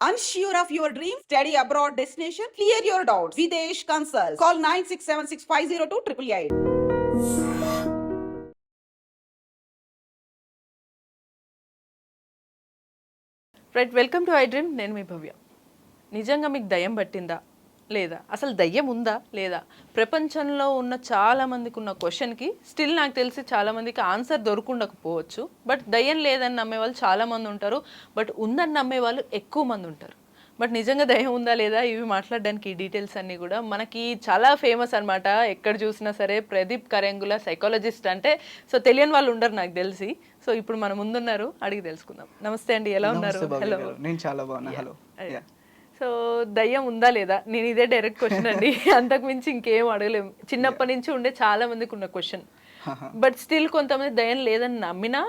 Unsure of your dream? Study abroad destination? Clear your doubts. Videsh Consult. Call 9676502888. Right, welcome to I dream. నేను మీ భవ్య. నిజంగా మీకు దయ్యం పట్టిందా లేదా, అసలు దయ్యం ఉందా లేదా, ప్రపంచంలో ఉన్న చాలా మందికి ఉన్న క్వశ్చన్కి స్టిల్ నాకు తెలిసి చాలా మందికి ఆన్సర్ దొరకుండకపోవచ్చు. బట్ దయ్యం లేదని నమ్మే వాళ్ళు చాలా మంది ఉంటారు, బట్ ఉందని నమ్మే వాళ్ళు ఎక్కువ మంది ఉంటారు. బట్ నిజంగా దయ్యం ఉందా లేదా ఇవి మాట్లాడడానికి ఈ డీటెయిల్స్ అన్నీ కూడా మనకి చాలా ఫేమస్ అనమాట. ఎక్కడ చూసినా సరే ప్రదీప్ కరెంగుల సైకాలజిస్ట్ అంటే సో తెలియని వాళ్ళు ఉండరు నాకు తెలిసి. సో ఇప్పుడు మన ముందున్నారు, అడిగి తెలుసుకుందాం. నమస్తే అండి, ఎలా ఉన్నారు? హలో, నేను చాలా బాగున్నా. హలో. సో దయ్యం ఉందా లేదా, నేను ఇదే డైరెక్ట్ క్వశ్చన్ అండి. అంతకు మించి ఇంకేం అడగలేము. చిన్నప్పటి నుంచి ఉండే చాలా మందికి ఉన్న క్వశ్చన్. బట్ స్టిల్ కొంతమంది దయ్యం లేదని నమ్మినా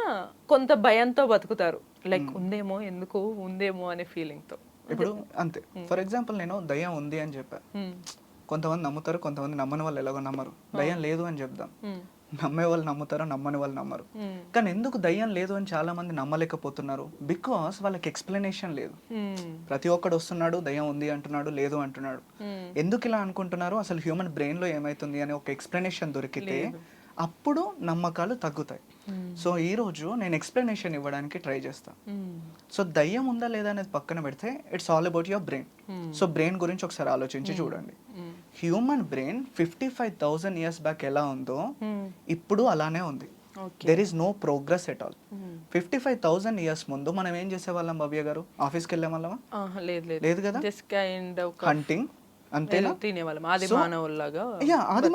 కొంత భయంతో బతుకుతారు. లైక్ ఉందేమో, ఎందుకు ఉందేమో అనే ఫీలింగ్తో. ఇప్పుడు అంతే. ఫర్ ఎగ్జాంపుల్ నేను దయ్యం ఉంది అని చెప్పా, కొంతమంది నమ్ముతారు, కొంతమంది నమ్మని వాళ్ళు ఎలాగో నమ్మరు. దయ్యం లేదు అని చెప్దాం, నమ్మే వాళ్ళు నమ్ముతారు, నమ్మని వాళ్ళు నమ్మరు. కానీ ఎందుకు దయ్యం లేదు అని చాలా మంది నమ్మలేకపోతున్నారు? బికాస్ వాళ్ళకి ఎక్స్ప్లెనేషన్ లేదు. ప్రతి ఒక్కడు వస్తున్నాడు దయ్యం ఉంది అంటున్నాడు, లేదు అంటున్నాడు. ఎందుకు ఇలా అనుకుంటున్నారు? అసలు హ్యూమన్ బ్రెయిన్ లో ఏమైతుంది అనే ఒక ఎక్స్ప్లెనేషన్ దొరికితే అప్పుడు నమ్మకాలు తగ్గుతాయి. సో ఈ రోజు నేను ఎక్స్ప్లెనేషన్ ఇవ్వడానికి ట్రై చేస్తాను. సో దయ్యం ఉందా లేదా అనేది పక్కన పెడితే it's all about your brain. So brain గురించి ఒకసారి ఆలోచించి చూడండి. హ్యూమన్ బ్రెయిన్ 55,000 years బ్యాక్ ఎలా ఉందో ఇప్పుడు అలానే ఉంది. There is no progress at all. 55,000 years ముందు మనం ఏం చేసేవాళ్ళం భవ్య గారు? ఆఫీస్కి వెళ్ళే వాళ్ళమా? లేదు కదా. హంటింగ్ అంతేనా? ఆది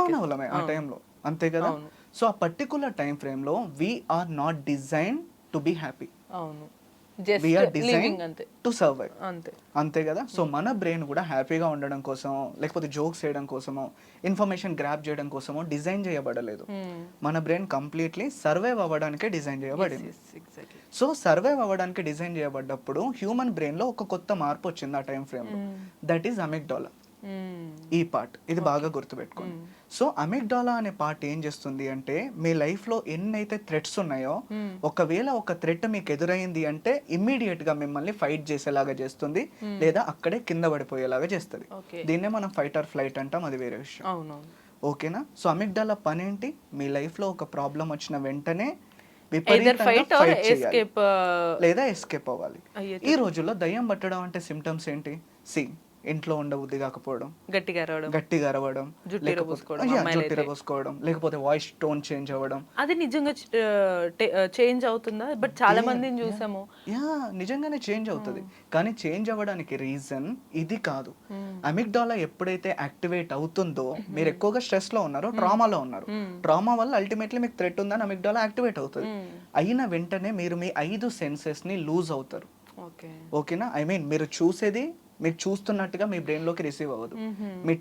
మానవులమే ఆ టైంలో, అంతే కదా. సో ఆ పర్టికులర్ టైం ఫ్రేమ్ లో we are not design to be happy, we are design to survive, అంతే కదా. సో మన బ్రెయిన్ కూడా హ్యాపీగా ఉండడం కోసమో లేకపోతే జోక్స్ చేయడం కోసమో ఇన్ఫర్మేషన్ గ్రాప్ చేయడం కోసమో డిజైన్ చేయబడలేదు. మన బ్రెయిన్ కంప్లీట్లీ సర్వైవ్ అవ్వడానికే డిజైన్ చేయబడింది. సో సర్వైవ్ అవ్వడానికి డిజైన్ చేయబడ్డప్పుడు హ్యూమన్ బ్రెయిన్ లో ఒక కొత్త మార్పు వచ్చింది ఆ టైం ఫ్రేమ్ లో. That is amygdala. ఈ పార్ట్ ఇది బాగా గుర్తుపెట్టుకోండి. సో అమిగ్డాలా అనే పార్ట్ ఏం చేస్తుంది అంటే మీ లైఫ్ లో ఎన్నైతే థ్రెట్స్ ఉన్నాయో, ఒకవేళ ఒక థ్రెట్ మీకు ఎదురైంది అంటే ఇమ్మీడియట్ గా మిమ్మల్ని ఫైట్ చేసేలాగా చేస్తుంది, లేదా అక్కడే కింద పడిపోయేలాగా చేస్తుంది. దీన్నే మనం ఫైట్ ఆర్ ఫ్లైట్ అంటాం, అది వేరే విషయం. ఓకేనా. సో అమిగ్డాలా పని ఏంటి? మీ లైఫ్ లో ఒక ప్రాబ్లం వచ్చిన వెంటనే లేదా ఎస్కేప్ అవ్వాలి. ఈ రోజుల్లో దయ్యం పట్టడం అంటే సిమ్టమ్స్ ఏంటి? ఇంట్లో ఉండబుద్ధి కాకపోవడం, గట్టిగా అరవడం, జుట్టు పోసుకోవడం, లేకపోతే వాయిస్ టోన్ చేంజ్ అవ్వడం. అది నిజంగా చేంజ్ అవుతుందా? బట్ చాలా మందిని చూసాము. నిజంగానే చేంజ్ అవుతుంది, కానీ చేంజ్ అవ్వడానికి రీజన్ ఇది కాదు. అమిగ్డాలా ఎప్పుడైతే యాక్టివేట్ అవుతుందో, మీరు ఎక్కువగా స్ట్రెస్ లో ఉన్నారు, ట్రామాలో ఉన్నారు, ట్రామా వల్ల అల్టిమేట్లీ మీకు థ్రెట్ ఉందని అమిగ్డాలా యాక్టివేట్ అవుతుంది. అయిన వెంటనే మీరు మీ 5 సెన్సెస్ ని లూజ్ అవుతారు. ఓకేనా. ఐ మీన్ మీరు చూసేది మీరు చూస్తున్నట్టుగా మీ బ్రెయిన్ లోకి రిసీవ్ అవ్వదు. మీరు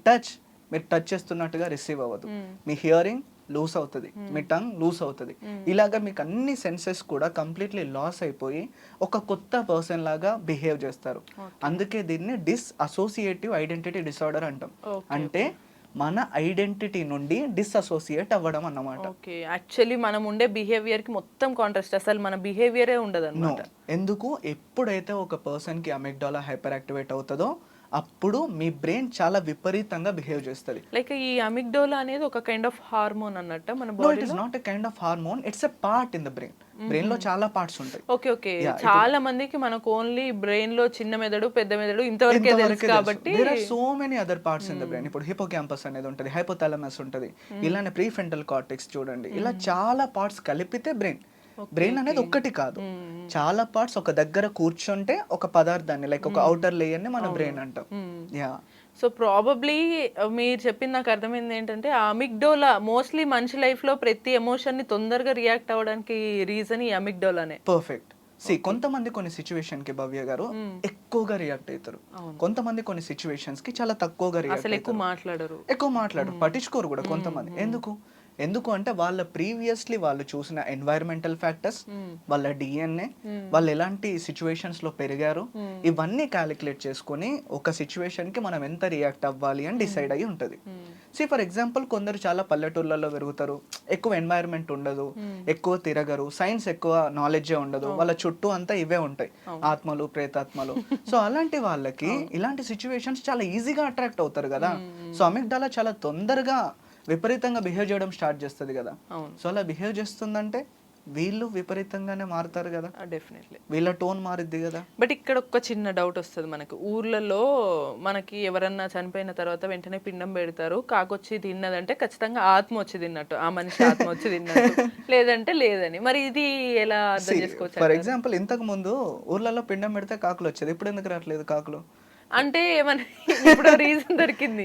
టచ్ చేస్తున్నట్టుగా రిసీవ్ అవ్వదు. మీ హియరింగ్ లూస్ అవుతుంది, మీ టంగ్ లూస్ అవుతుంది. ఇలాగా మీకు అన్ని సెన్సెస్ కూడా కంప్లీట్లీ లాస్ అయిపోయి ఒక కొత్త పర్సన్ లాగా బిహేవ్ చేస్తారు. అందుకే దీన్ని డిస్అసోసియేటివ్ ఐడెంటిటీ డిసార్డర్ అంటాం. అంటే మన ఐడెంటిటీ నుండి డిస్అసోసియేట్ అవ్వడం అన్నమాట. ఓకే, యాక్చువల్లీ మనం ఉండే బిహేవియర్ కి మొత్తం కాంట్రాస్ట్, అసలు మన బిహేవియరే ఉండదు అన్నమాట. ఎందుకు? ఎప్పుడైతే ఒక పర్సన్ కి అమిగ్డాలా హైపర్ యాక్టివేట్ అవుతుందో అప్పుడు మీ బ్రెయిన్ చాలా విపరీతంగా బిహేవ్ చేస్తుంది. లైక్ ఈ అమిగ్డాలా అనేది ఒక కైండ్ ఆఫ్ హార్మోన్ అన్నట్టు మన బాడీలో. It is not a kind of hormone, it's a part in the brain. Brain లో చాలా పార్ట్స్ ఉంటాయి. ఓకే. చాలా మందికి మనకు ఓన్లీ బ్రెయిన్ లో చిన్న మెదడు, పెద్ద మెదడు ఇంతవరకే తెలుసు కాబట్టి there are so many other parts in the brain. ఇప్పుడు హిపోకాంపస్ అనేది ఉంటుంది, హైపోథాలమస్ ఉంటుంది, ఇలానే ప్రీఫ్రంటల్ కార్టెక్స్ చూడండి. ఇలా చాలా పార్ట్స్ కలిపితే బ్రెయిన్ అనేది ఒక్కటి కాదు, చాలా పార్ట్స్ ఒక దగ్గర కూర్చుంటే ఒక పదార్థాన్ని లైక్ ఒక అవుటర్ లేయర్ ని మన బ్రెయిన్ అంటాం. సో ప్రాబబ్లీ మీరు చెప్పింది నాకు అర్థమైంది ఏంటంటే ఆ అమిగ్డాలా మోస్ట్లీ మనిషి లైఫ్ లో ప్రతి ఎమోషన్ ని తొందరగా రియాక్ట్ అవ్వడానికి రీజన్ ఈ అమిగ్డాలానే. పర్ఫెక్ట్. కొంతమంది కొన్ని సిచ్యువేషన్ కి భవ్య గారు ఎక్కువగా రియాక్ట్ అవుతారు, కొంతమంది కొన్ని సిచ్యువేషన్స్ కి చాలా తక్కువగా రియాక్ట్ అవుతారు. ఎక్కువ మాట్లాడరు, పట్టించుకోరు కూడా కొంతమంది. ఎందుకు అంటే వాళ్ళ ప్రీవియస్లీ వాళ్ళు చూసిన ఎన్వైరన్మెంటల్ ఫ్యాక్టర్స్, వాళ్ళ డిఎన్ఏ, వాళ్ళు ఎలాంటి సిచ్యువేషన్స్ లో పెరిగారు, ఇవన్నీ క్యాలిక్యులేట్ చేసుకొని ఒక సిచ్యువేషన్ కి మనం ఎంత రియాక్ట్ అవ్వాలి అని డిసైడ్ అయ్యి ఉంటుంది. ఫర్ ఎగ్జాంపుల్ కొందరు చాలా పల్లెటూర్లలో పెరుగుతారు, ఎక్కువ ఎన్వైరన్మెంట్ ఉండదు, ఎక్కువ తిరగరు, సైన్స్ ఎక్కువ నాలెడ్జే ఉండదు, వాళ్ళ చుట్టూ అంతా ఇవే ఉంటాయి, ఆత్మలు ప్రేతాత్మలు. సో అలాంటి వాళ్ళకి ఇలాంటి సిచ్యువేషన్స్ చాలా ఈజీగా అట్రాక్ట్ అవుతారు కదా. సో అమిగ్డాలా చాలా తొందరగా విపరీతంగా బిహేవ్ చేయడం స్టార్ట్ చేస్తుంది కదా. సో అలా బిహేవ్ చేస్తుందంటే వీళ్ళు విపరీతంగానే మారుతారు కదా, డెఫినెట్లీ వీళ్ళ టోన్ మారుద్ది కదా. బట్ ఇక్కడ ఒక చిన్న డౌట్ వస్తుంది మనకు. ఊర్లలో మనకి ఎవరన్నా చనిపోయిన తర్వాత వెంటనే పిండం పెడతారు, కాకొచ్చి తిన్నదంటే ఖచ్చితంగా ఆత్మ వచ్చి తిన్నట్టు, ఆ మనిషి ఆత్మ వచ్చి తిన్నట్టు, లేదంటే లేదని. మరి ఇది ఎలా అర్థం చేసుకోవచ్చు? ఫర్ ఎగ్జాంపుల్ ఇంతకు ముందు ఊర్లలో పిండం పెడితే కాకులు వచ్చేది, ఇప్పుడు ఎందుకు రావట్లేదు కాకులు? అంటే ఏమన్నా ఇప్పుడు రీజన్ దొరికింది,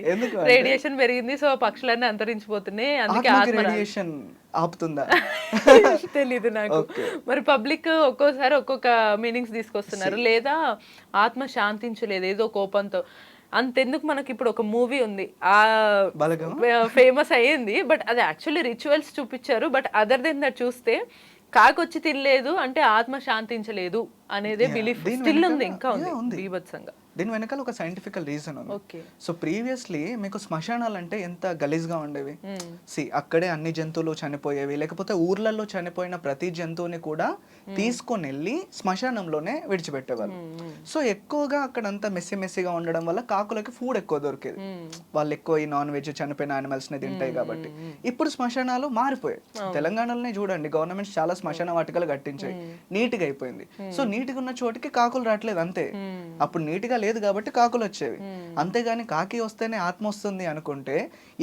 రేడియేషన్ పెరిగింది, సో పక్షులన్నీ అంతరించిపోతున్నాయి, అందుకే ఆత్మ రేడియేషన్ ఆపుతుందా తెలీదు నాకు. మరి పబ్లిక్ ఒక్కోసారి ఒక్కొక్క మీనింగ్స్ తీసుకొస్తున్నారు. లేదా ఆత్మ శాంతించలేదు ఏదో కోపంతో, అంతెందుకు మనకి ఇప్పుడు ఒక మూవీ ఉంది ఆ ఫేమస్ అయ్యింది, బట్ అది యాక్చువల్లీ రిచువల్స్ చూపించారు. బట్ అదర్ దెన్ దట్ చూస్తే కాకొచ్చి తినలేదు అంటే ఆత్మ శాంతించలేదు అనేదే బిలీఫ్ స్టిల్ ఉంది, ఇంకా ఉంది బీభత్సంగా. దీని వెనకాల ఒక సైంటిఫికల్ రీజన్ ఉంది. ఓకే. సో ప్రీవియస్లీ మీకు శ్మశానాలు అంటే ఎంత గలీజ్గా ఉండేవి. అక్కడే అన్ని జంతువులు చనిపోయేవి, లేకపోతే ఊర్లలో చనిపోయిన ప్రతి జంతువుని కూడా తీసుకొని వెళ్ళి శ్మశానంలోనే విడిచిపెట్టేవాళ్ళు. సో ఎక్కువగా అక్కడంతా మెస్సీగా ఉండడం వల్ల కాకులకి ఫుడ్ ఎక్కువ దొరికేది, వాళ్ళు ఎక్కువ ఈ నాన్ వెజ్ చనిపోయిన యానిమల్స్ ని తింటాయి కాబట్టి. ఇప్పుడు శ్మశానాలు మారిపోయాయి. తెలంగాణలోనే చూడండి, గవర్నమెంట్ చాలా శ్మశాన వాటికలు కట్టించాయి, నీట్ గా అయిపోయింది. సో నీట్ గా ఉన్న చోటికి కాకులు రావట్లేదు అంతే. అప్పుడు నీట్ గా లేదు కాబట్టి కాకులు వచ్చేవి, అంతేగాని కాకి వస్తేనే ఆత్మ వస్తుంది అనుకుంటే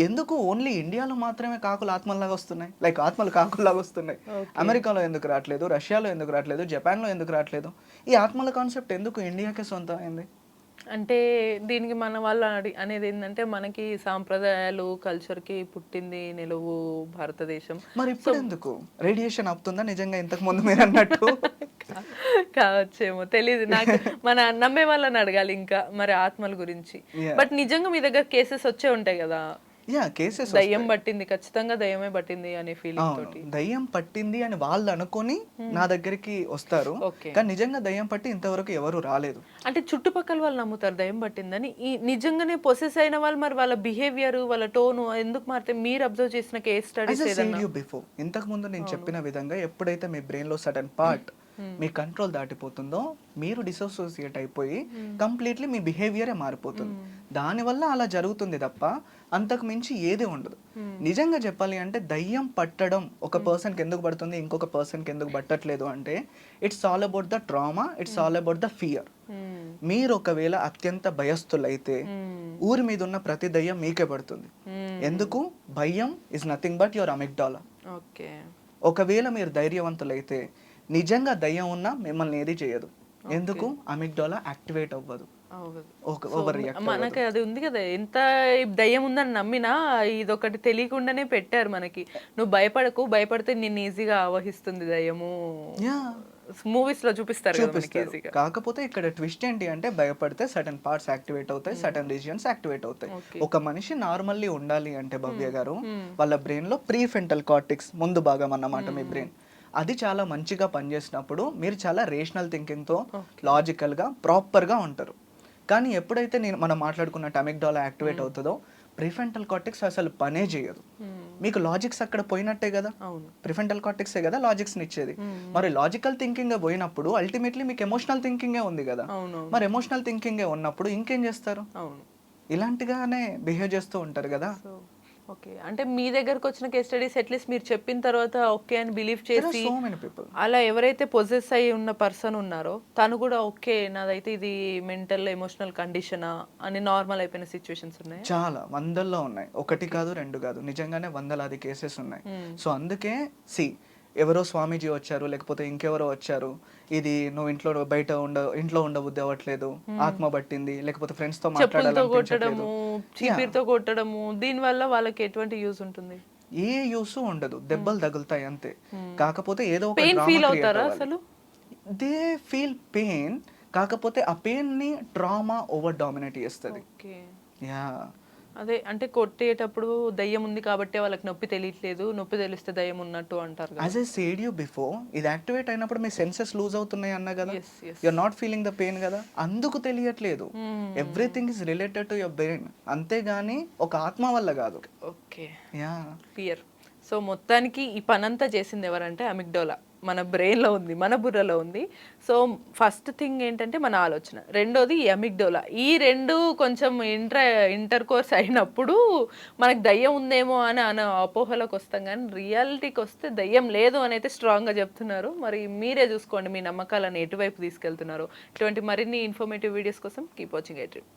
ఎందుకు ఓన్లీ ఇండియాలో మాత్రమే కాకులు ఆత్మలాగా వస్తున్నాయి, లైక్ ఆత్మలు కాకుల్లాగా వస్తున్నాయి? అమెరికాలో ఎందుకు రావట్లేదు, రష్యాలో ఎందుకు రావట్లేదు, జపాన్లో ఎందుకు రావట్లేదు? ఈ ఆత్మల కాన్సెప్ట్ ఎందుకు ఇండియాకే సొంతం అయింది? అంటే దీనికి మన వాళ్ళు అనేది ఏంటంటే, మనకి సాంప్రదాయాలు కల్చర్కి పుట్టింది నిలువు భారతదేశం. మరి ఇప్పుడు ఎందుకు రేడియేషన్ ఆపుతుందా నిజంగా ఇంతకు ముందు మీరు అన్నట్టు? కావచ్చేమో, తెలీదు నాకు. మన నమ్మే వాళ్ళని అడగాలి ఇంకా మరి ఆత్మల గురించి. బట్ నిజంగా మీ దగ్గర కేసెస్ వచ్చే ఉంటాయి కదా, కేసెస్ దయ్యం పట్టింది, ఖచ్చితంగా దయ్యమే పట్టింది అనే ఫీలింగ్ తోటి. దయ్యం పట్టింది అని వాళ్ళు అనుకొని నా దగ్గరికి వస్తారు, కానీ నిజంగా దయ్యం పట్టి ఇంతవరకు ఎవరు రాలేదు. అంటే చుట్టుపక్కల వాళ్ళు నమ్ముతారు దయ్యం పట్టిందని, ఈ నిజంగానే పొసెస్ అయిన వాళ్ళు మరి వాళ్ళ బిహేవియర్, వాళ్ళ టోన్ ఎందుకు మారితే మీరు అబ్జర్వ్ చేసిన కేస్ స్టడీస్ బిఫోర్ ఇంతకు ముందు నేను చెప్పిన విధంగా ఎప్పుడైతే మీ బ్రెయిన్ లో సడన్ పార్ట్ మీ కంట్రోల్ దాటిపోతుందో మీరు డిసోసియేట్ అయిపోయి కంప్లీట్లీ మీ బిహేవియరే మారిపోతుంది. దానివల్ల అలా జరుగుతుంది తప్ప అంతకు మించి ఏది ఉండదు. నిజంగా చెప్పాలి అంటే దయ్యం పట్టడం ఒక పర్సన్కి ఎందుకు పడుతుంది, ఇంకొక పర్సన్కి ఎందుకు పట్టట్లేదు అంటే it's all about the trauma, it's all about the fear. మీరు ఒకవేళ అత్యంత భయస్థులైతే ఊరి మీద ఉన్న ప్రతి దయ్యం మీకే పడుతుంది. ఎందుకు? భయం is nothing but your amygdala. ఒకవేళ మీరు ధైర్యవంతులైతే నిజంగా దయ్యం ఉన్నా మిమ్మల్ని ఏది చేయదు. ఎందుకు? అమిగ్డాలా యాక్టివేట్ అవ్వదు. మనకి అది ఉంది కదా, ఎంత దయ్యం ఉందని నమ్మినా ఇదొకటి తెలియకుండానే పెట్టారు మనకి, నువ్వు భయపడకు, భయపడితే నిన్ను ఈజీగా ఆవహిస్తుంది దయ్యము, మూవీస్ లో చూపిస్తారు. కాకపోతే ఇక్కడ ట్విస్ట్ ఏంటి అంటే భయపడితే సర్టన్ పార్ట్స్ యాక్టివేట్ అవుతాయి, సర్టన్ రీజియన్స్ యాక్టివేట్ అవుతాయి. ఒక మనిషి నార్మల్లీ ఉండాలి అంటే భవ్య గారు, వాళ్ళ బ్రెయిన్ లో ప్రీ ఫ్రంటల్ కార్టెక్స్ ముందు భాగం అన్నమాట మీ బ్రెయిన్, అది చాలా మంచిగా పనిచేసినప్పుడు మీరు చాలా రేషనల్ థింకింగ్తో లాజికల్గా ప్రాపర్గా ఉంటారు. కానీ ఎప్పుడైతే మనం మాట్లాడుకున్న అమిగ్డాలా యాక్టివేట్ అవుతుందో ప్రిఫ్రంటల్ కార్టెక్స్ అసలు పనే చేయదు. మీకు లాజిక్స్ అక్కడ పోయినట్టే కదా, ప్రిఫ్రంటల్ కార్టెక్సే కదా లాజిక్స్ని ఇచ్చేది. మరి లాజికల్ థింకింగ్ పోయినప్పుడు అల్టిమేట్లీ మీకు ఎమోషనల్ థింకింగే ఉంది కదా. మరి ఎమోషనల్ థింకింగే ఉన్నప్పుడు ఇంకేం చేస్తారు? ఇలాంటిగానే బిహేవ్ చేస్తూ ఉంటారు కదా. ఓకే, అంటే మీ దగ్గరకు వచ్చిన కేస్ స్టడీస్ అట్లీస్ట్ మీరు చెప్పిన తర్వాత ఓకే అని బిలీవ్ చేసి అలా ఎవరైతే పొజెస్ అయ్యి ఉన్న పర్సన్ ఉన్నారో తను కూడా ఓకే నాదైతే ఇది మెంటల్ ఎమోషనల్ కండిషనా అని నార్మల్ అయిపోయిన సిచ్యువేషన్స్ ఉన్నాయి? చాలా వందల్లో ఉన్నాయి, ఒకటి కాదు రెండు కాదు, నిజంగానే వందలాది కేసెస్ ఉన్నాయి. సో అందుకే ఎవరో స్వామీజీ వచ్చారు లేకపోతే ఇంకెవరో వచ్చారు, ఇది నువ్వు ఇంట్లో ఉండబుద్ధి అవ్వట్లేదు, ఆత్మ పట్టింది, లేకపోతే ఫ్రెండ్స్ తో మాట్లాడాలనిపించట్లేదు, చీపిరితో కొట్టడము, దీని వల్ల వాళ్ళకి ఎటువంటి యూస్ ఉంటుంది? ఏ యూస్ ఉండదు, దెబ్బలు తగులుతాయి అంతే. కాకపోతే ఏదో దే ఫీల్ పెయిన్, కాకపోతే ఆ పెయిన్ ని ట్రామా ఓవర్ డామినేట్ చేస్తుంది. యా అదే అంటే కొట్టేటప్పుడు దయ్యం ఉంది కాబట్టి వాళ్ళకి నొప్పి తెలియట్లేదు, నొప్పి తెలిస్తే దయ్యం ఉన్నట్టు అంటారు కదా. As I said you before, ఇది యాక్టివేట్ అయినప్పుడు మీ సెన్సెస్ లూజ్ అవుతున్నాయి అన్నా కదా, Yes, yes. You are not feeling the pain కదా, అందుకు తెలియట్లేదు. Everything is related to your brain, అంతేగాని ఒక ఆత్మ వల్ల కాదు. Okay, yeah clear. సో మొత్తానికి ఈ పనంతా చేసింది ఎవరంటే అమిగ్డోలా, మన బ్రెయిన్లో ఉంది, మన బుర్రలో ఉంది. సో ఫస్ట్ థింగ్ ఏంటంటే మన ఆలోచన, రెండోది ఈ అమిగ్డోలా. ఈ రెండు కొంచెం ఇంటర్ కోర్స్ అయినప్పుడు మనకు దయ్యం ఉందేమో అని అపోహలోకి వస్తాం, కానీ రియాలిటీకి వస్తే దయ్యం లేదు అని అయితే స్ట్రాంగ్గా చెప్తున్నారు. మరి మీరే చూసుకోండి మీ నమ్మకాలను ఎటువైపు తీసుకెళ్తున్నారు. ఇటువంటి మరిన్ని ఇన్ఫర్మేటివ్ వీడియోస్ కోసం కీప్ వాచింగ్ ఐ డ్రీమ్.